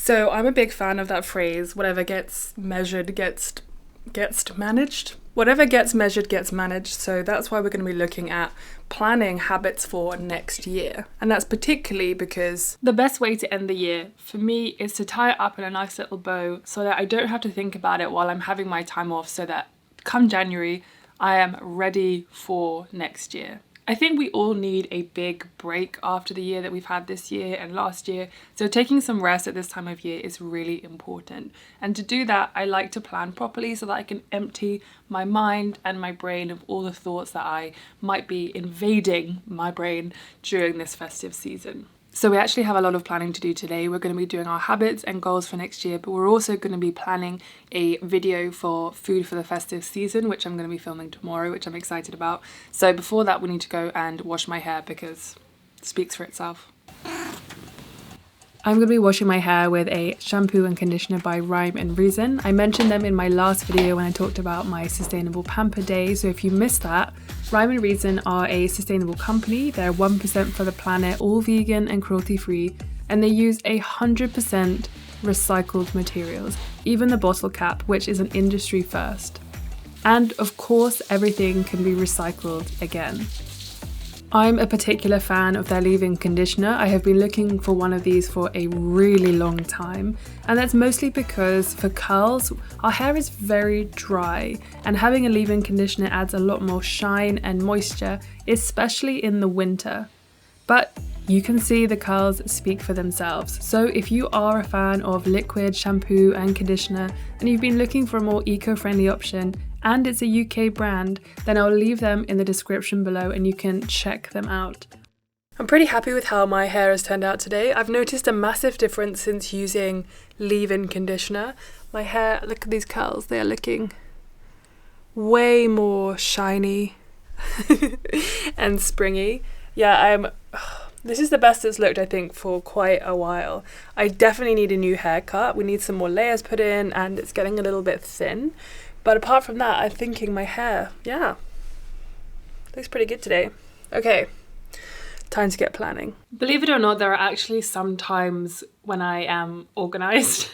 So I'm a big fan of that phrase, whatever gets measured gets managed. Whatever gets measured gets managed. So that's why we're going to be looking at planning habits for next year. And that's particularly because the best way to end the year for me is to tie it up in a nice little bow so that I don't have to think about it while I'm having my time off, so that come January, I am ready for next year. I think we all need a big break after the year that we've had this year and last year. So taking some rest at this time of year is really important. And to do that, I like to plan properly so that I can empty my mind and my brain of all the thoughts that I might be invading my brain during this festive season. So we actually have a lot of planning to do today. We're going to be doing our habits and goals for next year, but we're also going to be planning a video for food for the festive season, which I'm going to be filming tomorrow, which I'm excited about. So before that, we need to go and wash my hair because it speaks for itself. I'm going to be washing my hair with a shampoo and conditioner by Rhyme and Reason. I mentioned them in my last video when I talked about my sustainable pamper day, so if you missed that, Rhyme and Reason are a sustainable company. They're 1% for the planet, all vegan and cruelty free, and they use 100% recycled materials, even the bottle cap, which is an industry first. And of course, everything can be recycled again. I'm a particular fan of their leave-in conditioner. I have been looking for one of these for a really long time, and that's mostly because for curls, our hair is very dry, and having a leave-in conditioner adds a lot more shine and moisture, especially in the winter. But you can see the curls speak for themselves. So if you are a fan of liquid shampoo and conditioner and you've been looking for a more eco-friendly option, and it's a UK brand, then I'll leave them in the description below and you can check them out. I'm pretty happy with how my hair has turned out today. I've noticed a massive difference since using leave-in conditioner. My hair, look at these curls, they are looking way more shiny and springy. Yeah, this is the best it's looked, I think, for quite a while. I definitely need a new haircut. We need some more layers put in and it's getting a little bit thin. But apart from that, I'm thinking my hair, yeah, looks pretty good today. Okay, time to get planning. Believe it or not, there are actually some times when I am organised.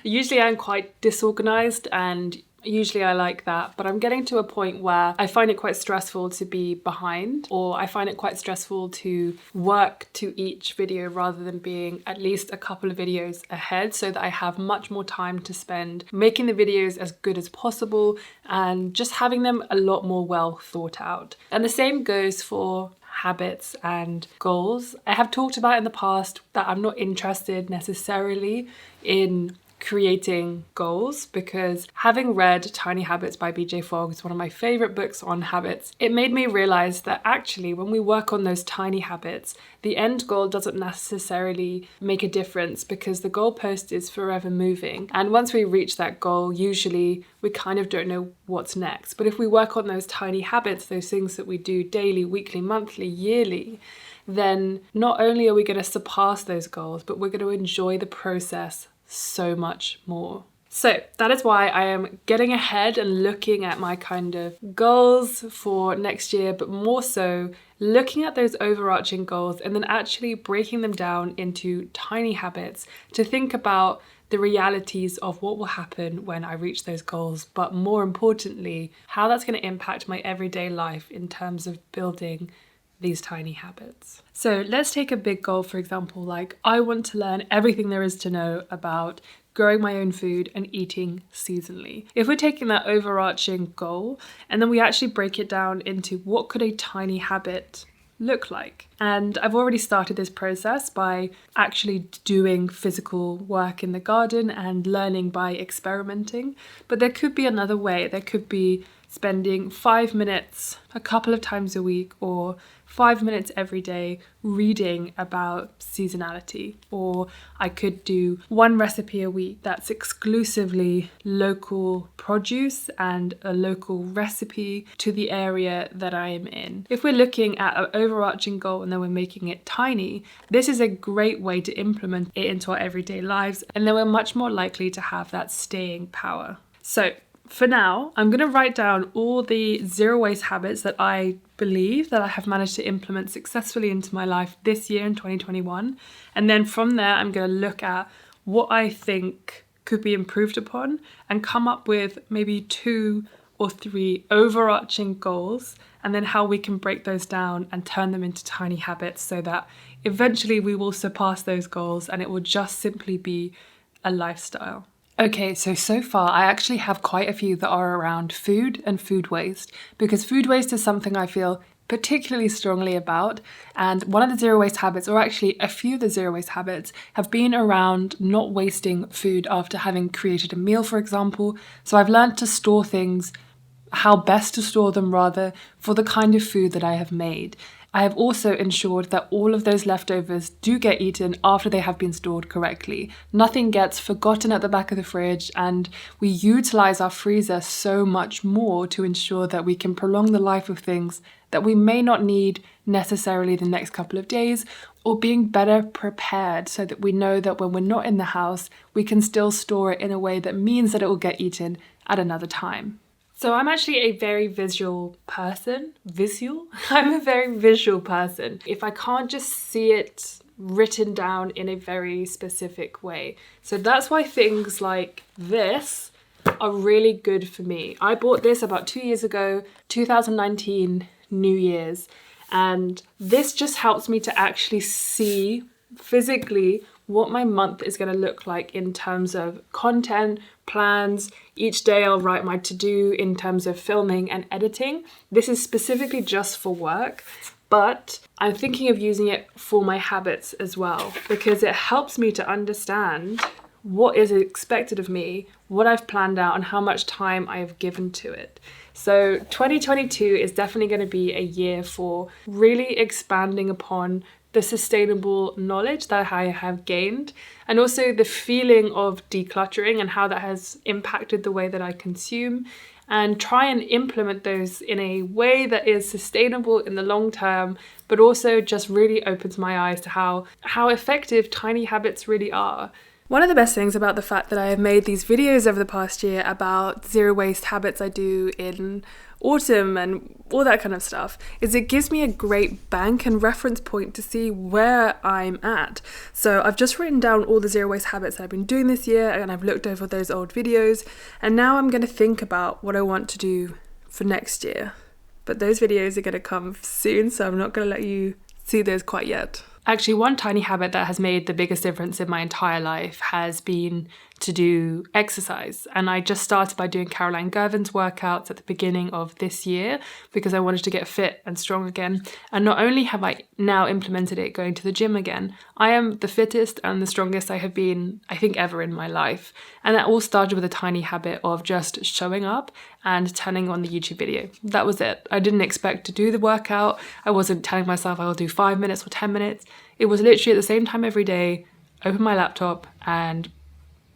Usually I'm quite disorganised, and usually I like that, but I'm getting to a point where I find it quite stressful to be behind, or I find it quite stressful to work to each video rather than being at least a couple of videos ahead, so that I have much more time to spend making the videos as good as possible and just having them a lot more well thought out. And the same goes for habits and goals. I have talked about in the past that I'm not interested necessarily in creating goals, because having read Tiny Habits by BJ Fogg is one of my favorite books on habits, it made me realize that actually when we work on those tiny habits, the end goal doesn't necessarily make a difference, because the goalpost is forever moving, and once we reach that goal, usually we kind of don't know what's next. But if we work on those tiny habits, those things that we do daily, weekly, monthly, yearly, then not only are we going to surpass those goals, but we're going to enjoy the process so much more. So that is why I am getting ahead and looking at my kind of goals for next year, but more so looking at those overarching goals and then actually breaking them down into tiny habits to think about the realities of what will happen when I reach those goals, but more importantly, how that's going to impact my everyday life in terms of building these tiny habits. So let's take a big goal, for example, like I want to learn everything there is to know about growing my own food and eating seasonally. If we're taking that overarching goal and then we actually break it down into what could a tiny habit look like. And I've already started this process by actually doing physical work in the garden and learning by experimenting. But there could be another way. There could be spending 5 minutes a couple of times a week, or 5 minutes every day reading about seasonality. Or I could do one recipe a week that's exclusively local produce and a local recipe to the area that I am in. If we're looking at an overarching goal and then we're making it tiny, this is a great way to implement it into our everyday lives, and then we're much more likely to have that staying power. So for now, I'm going to write down all the zero waste habits that I believe that I have managed to implement successfully into my life this year in 2021. And then from there, I'm going to look at what I think could be improved upon and come up with maybe 2 or 3 overarching goals, and then how we can break those down and turn them into tiny habits so that eventually we will surpass those goals and it will just simply be a lifestyle. Okay, so far I actually have quite a few that are around food and food waste, because food waste is something I feel particularly strongly about. And one of the zero waste habits, or actually a few of the zero waste habits, have been around not wasting food after having created a meal, for example. So I've learned to store things, how best to store them rather, for the kind of food that I have made. I have also ensured that all of those leftovers do get eaten after they have been stored correctly. Nothing gets forgotten at the back of the fridge, and we utilize our freezer so much more to ensure that we can prolong the life of things that we may not need necessarily the next couple of days, or being better prepared so that we know that when we're not in the house, we can still store it in a way that means that it will get eaten at another time. So I'm actually a very visual person. I'm a very visual person. If I can't just see it written down in a very specific way. So that's why things like this are really good for me. I bought this about 2 years ago, 2019, New Year's. And this just helps me to actually see physically what my month is going to look like in terms of content, plans. Each day I'll write my to-do in terms of filming and editing. This is specifically just for work, but I'm thinking of using it for my habits as well, because it helps me to understand what is expected of me, what I've planned out, and how much time I have given to it. So 2022 is definitely going to be a year for really expanding upon the sustainable knowledge that I have gained, and also the feeling of decluttering and how that has impacted the way that I consume, and try and implement those in a way that is sustainable in the long term, but also just really opens my eyes to how effective tiny habits really are. One of the best things about the fact that I have made these videos over the past year about zero waste habits I do in autumn and all that kind of stuff is it gives me a great bank and reference point to see where I'm at. So I've just written down all the zero waste habits that I've been doing this year, and I've looked over those old videos, and now I'm going to think about what I want to do for next year. But those videos are going to come soon, so I'm not going to let you see those quite yet. Actually, one tiny habit that has made the biggest difference in my entire life has been to do exercise. And I just started by doing Caroline Girvan's workouts at the beginning of this year because I wanted to get fit and strong again. And not only have I now implemented it going to the gym again, I am the fittest and the strongest I have been, I think, ever in my life. And that all started with a tiny habit of just showing up and turning on the YouTube video. That was it. I didn't expect to do the workout. I wasn't telling myself I will do 5 minutes or 10 minutes. It was literally at the same time every day, open my laptop and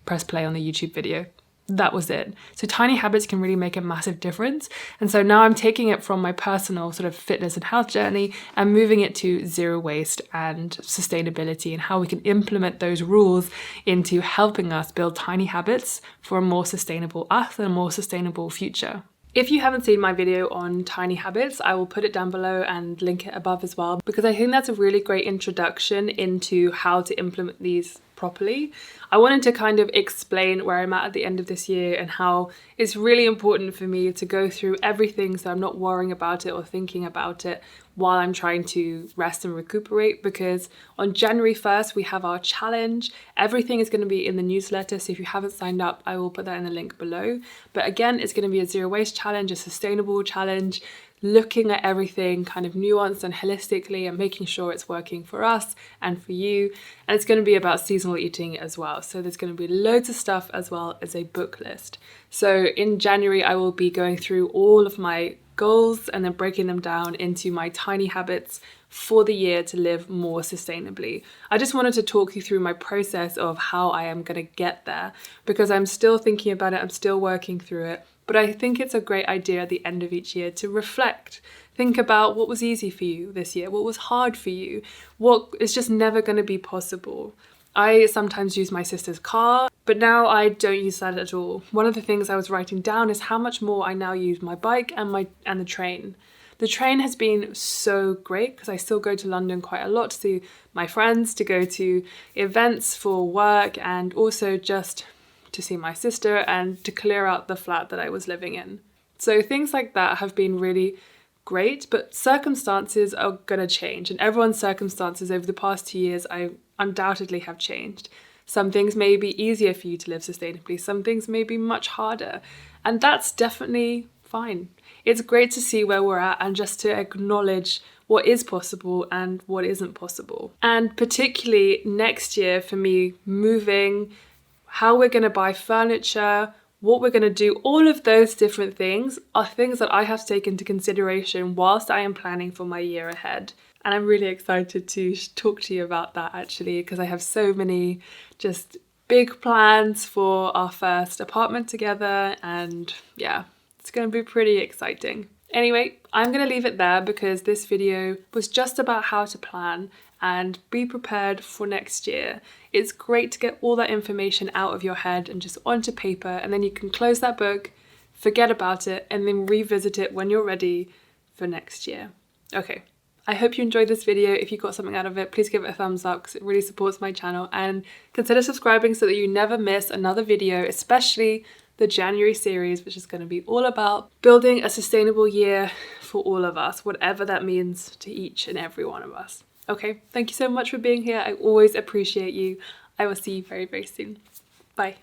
press play on the YouTube video. That was it. So tiny habits can really make a massive difference. And so now I'm taking it from my personal sort of fitness and health journey and moving it to zero waste and sustainability, and how we can implement those rules into helping us build tiny habits for a more sustainable us and a more sustainable future. If you haven't seen my video on tiny habits, I will put it down below and link it above as well, because I think that's a really great introduction into how to implement these properly. I wanted to kind of explain where I'm at the end of this year and how it's really important for me to go through everything so I'm not worrying about it or thinking about it while I'm trying to rest and recuperate, because on January 1st we have our challenge. Everything is going to be in the newsletter, so if you haven't signed up, I will put that in the link below. But again, it's going to be a zero waste challenge, a sustainable challenge, looking at everything kind of nuanced and holistically and making sure it's working for us and for you. And it's going to be about seasonal eating as well. So there's going to be loads of stuff as well as a book list. So in January, I will be going through all of my goals and then breaking them down into my tiny habits for the year to live more sustainably. I just wanted to talk you through my process of how I am going to get there, because I'm still thinking about it, I'm still working through it. But I think it's a great idea at the end of each year to reflect. Think about what was easy for you this year, what was hard for you, what is just never going to be possible. I sometimes use my sister's car, but now I don't use that at all. One of the things I was writing down is how much more I now use my bike and the train. The train has been so great because I still go to London quite a lot to see my friends, to go to events for work, and also just to see my sister and to clear out the flat that I was living in. So things like that have been really great, but circumstances are gonna change, and everyone's circumstances over the past 2 years I undoubtedly have changed. Some things may be easier for you to live sustainably, some things may be much harder, and that's definitely fine. It's great to see where we're at and just to acknowledge what is possible and what isn't possible. And particularly next year for me, moving, how we're going to buy furniture, what we're going to do, all of those different things are things that I have to take into consideration whilst I am planning for my year ahead. And I'm really excited to talk to you about that actually, because I have so many just big plans for our first apartment together, and yeah, it's going to be pretty exciting. Anyway, I'm going to leave it there because this video was just about how to plan and be prepared for next year. It's great to get all that information out of your head and just onto paper, and then you can close that book, forget about it, and then revisit it when you're ready for next year. Okay, I hope you enjoyed this video. If you got something out of it, please give it a thumbs up because it really supports my channel, and consider subscribing so that you never miss another video, especially the January series, which is going to be all about building a sustainable year for all of us, whatever that means to each and every one of us. Okay, thank you so much for being here. I always appreciate you. I will see you very, very soon. Bye.